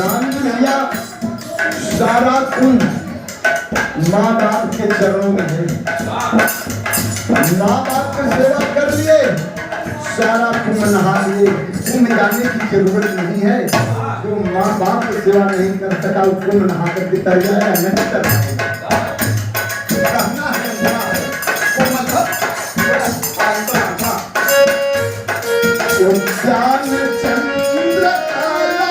भैया सारा कुंभ माँ बाप के चरणों में है। माँ बाप की सेवा कर लिए, सारा कुंभ नहा लिए, कुंभ जाने की जरूरत नहीं है। जो माँ बाप की सेवा नहीं कर सका वो कुंभ नहा कर के तर जाएगा, नहीं कर कहना है चंद्र काला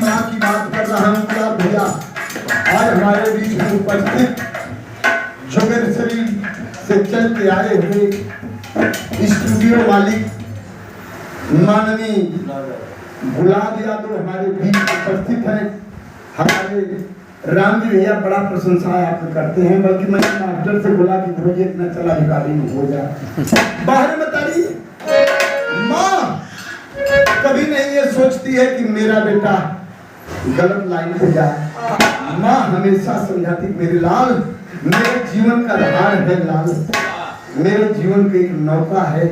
माँ की बात कर रहा हूँ क्या भैया। आज हमारे बीच में उपस्थित जोगर शरीर से चल के आए हुए स्टूडियो मालिक माननीय गुलाब यादव हमारे बीच उपस्थित हैं। हमारे राम जी भैया बड़ा प्रशंसा आप करते हैं, बल्कि मैंने मास्टर से बोला कि भैया इतना चला भिखारी में हो जाए बाहर में तारी। माँ कभी नहीं ये सोचती है कि मेरा बेटा गलत लाइन पे जाए। माँ हमेशा समझाती मेरे लाल मेरे जीवन का धार है लाल, मेरे जीवन की एक नौका है।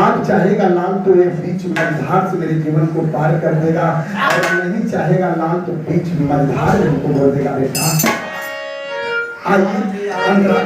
आप चाहेगा लाल तो एक बीच मझधार से मेरे जीवन को पार कर देगा, और नहीं चाहेगा लाल तो बीच मझधार में हमको बोल देगा बेटा। आइए अंदर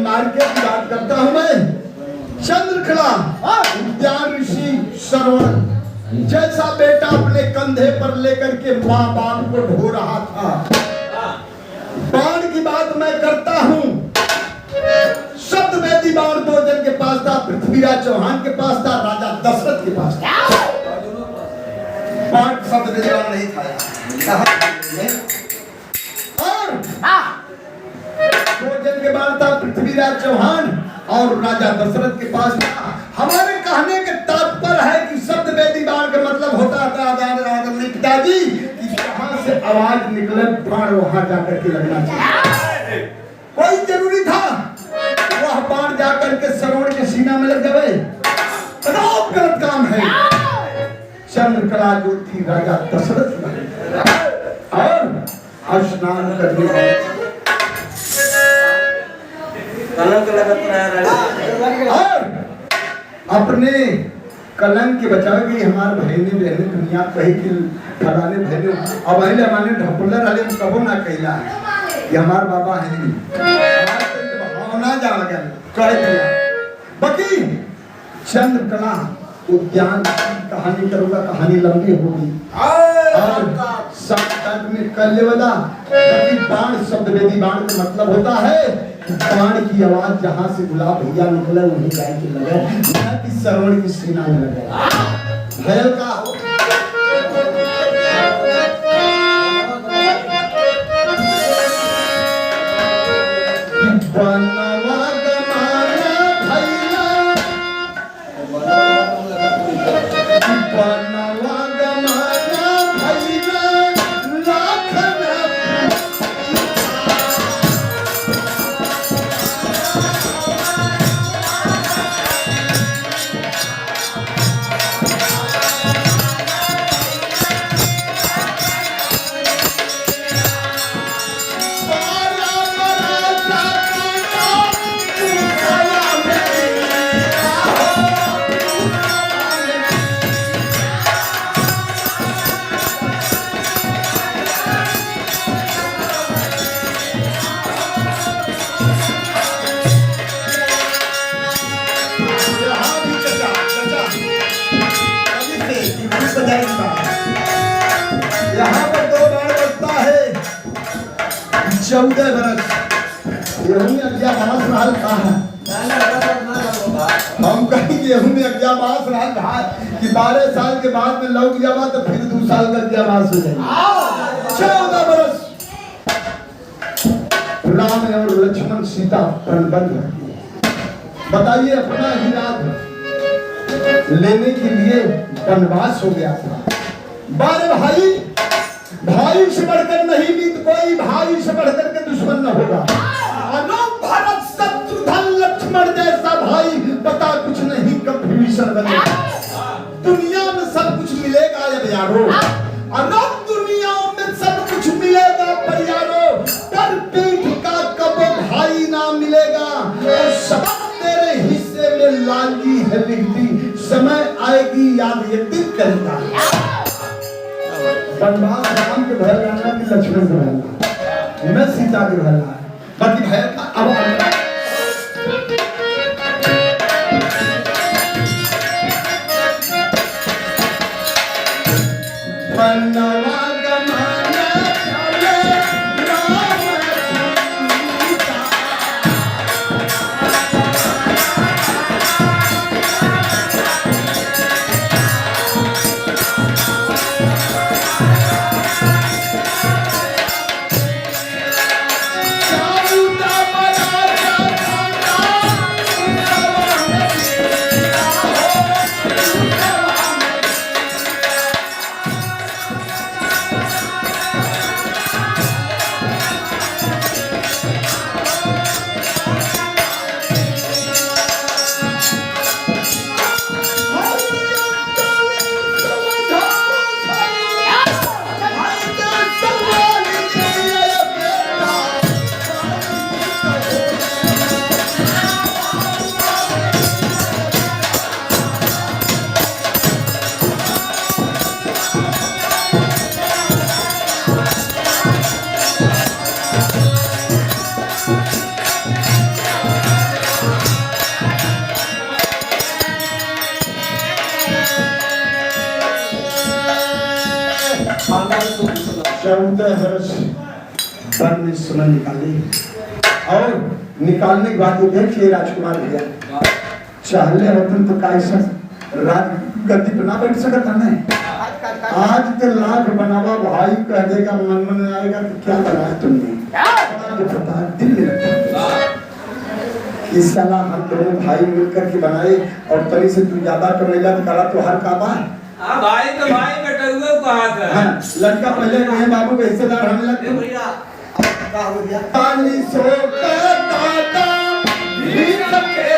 मार्केट की बात करता हूं मैं। चंद्रकला उद्यान ऋषि श्रवण जैसा बेटा अपने कंधे पर लेकर के माँ बाप को ढो रहा था। बाण की बात मैं करता हूं। सप्तवेदी बाण दो जन के पास था, पृथ्वीराज चौहान के पास था, राजा दशरथ के पास था। बाण सप्तवेदी बाण नहीं था। और दो जन के बाद था, पृथ्वीराज चौहान और राजा दशरथ के पास था। हमारे कहने के तात्पर्य है कि सप्तवेदी बाण का मतलब होता था आदरणीय पिताजी कि जहां से आवाज निकले बाण वहां जाकर के लगना चाहिए। कोई जरूरी था वह बाण जाकर के श्रवण के सीना में लग जाए, बहुत गलत काम है। चंद्रकला जो थी राजा दशरथ और स्नान करने और अपने कलंक के बचावे हमारे बहने बहने दुनिया कही कि फलाने बहने अब अहिले माने ढपुल्ला रहले कबो ना कहला कि हमार बाबा है भावना जा गया कह दिया। बाकी चंद्रकला उद्यान की कहानी करूंगा, कहानी लंबी होगी और सब में कर ले वाला। बाण शब्द वेदी बाण का मतलब होता है बाण की आवाज जहां से गुलाब भैया निकले वहीं जाए के लगे कि श्रवण की सीना में लगे भयल का हो। यहाँ पर 2 बाण बजता है 14 बरस गेहूं में अज्ञावास रहल कहा हम कहीं गेहूं में अज्ञावास रहल कहा कि 12 साल के बाद में लौट जावा तो फिर 2 साल का अज्ञावास हो जाएगा। 14 बरस राम और लक्ष्मण सीता प्रणबंध बताइए अपना ही रात लेने के लिए वनवास हो गया था। 12 भाई, भाई से बढ़कर नहीं मीत कोई, भाई से बढ़कर के दुश्मन न होगा। भरत शत्रुघ्न लक्ष्मण जैसा भाई पता कुछ नहीं कब विभीषण बनेगा। दुनिया में सब कुछ मिलेगा अब यारो, अनंत दुनिया में सब कुछ मिलेगा पर यारो, पर पीठ का कब भाई ना मिलेगा। और सबक तेरे हिस्से में लागी है लिखती, समय आएगी याद ये दिन करेगा। वनवास राम के भय रहना कि लक्ष्मण के भय मैं सीता के भय है बाकी भय का अब वनवा गमन चले राम सीता। समय निकाली और निकालने के बाद देखिए राजकुमार भैया चाहले होतन तो कैसा राज गद्दी पर ना बैठ सकता नहीं। आज के लाख बनावा भाई कह देगा मन में आएगा कि क्या बनाया तुमने, तो पता दिल में रखा इस साला हम दोनों भाई मिलकर के बनाए और तरी से तू ज्यादा कमेला तो करा तो हर काबा भाई तो भाई बेटा हुए कहा था। हाँ, लड़का पहले कहे बाबू के हिस्सेदार हमें लगते भैया का हो गया पानी सो का दादा भी सके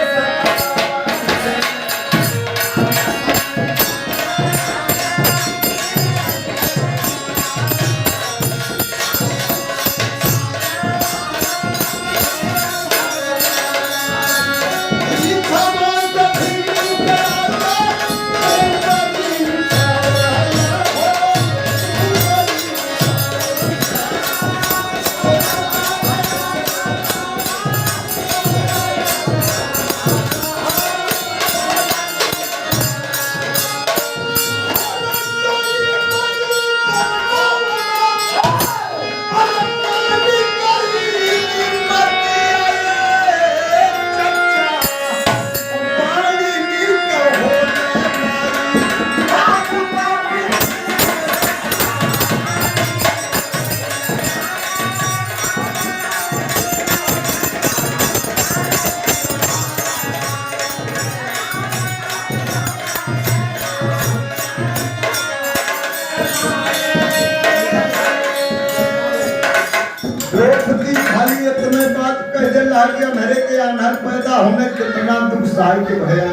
खाली इतने बात कह दे लागे मेरे के अनहर पैदा होने कितना दुख सहाय के भया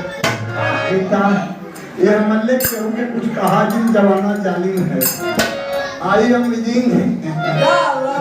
पिता ये मल्ले केहू के कुछ कहा जिन जमाना जालिम है आई हम विजिंग है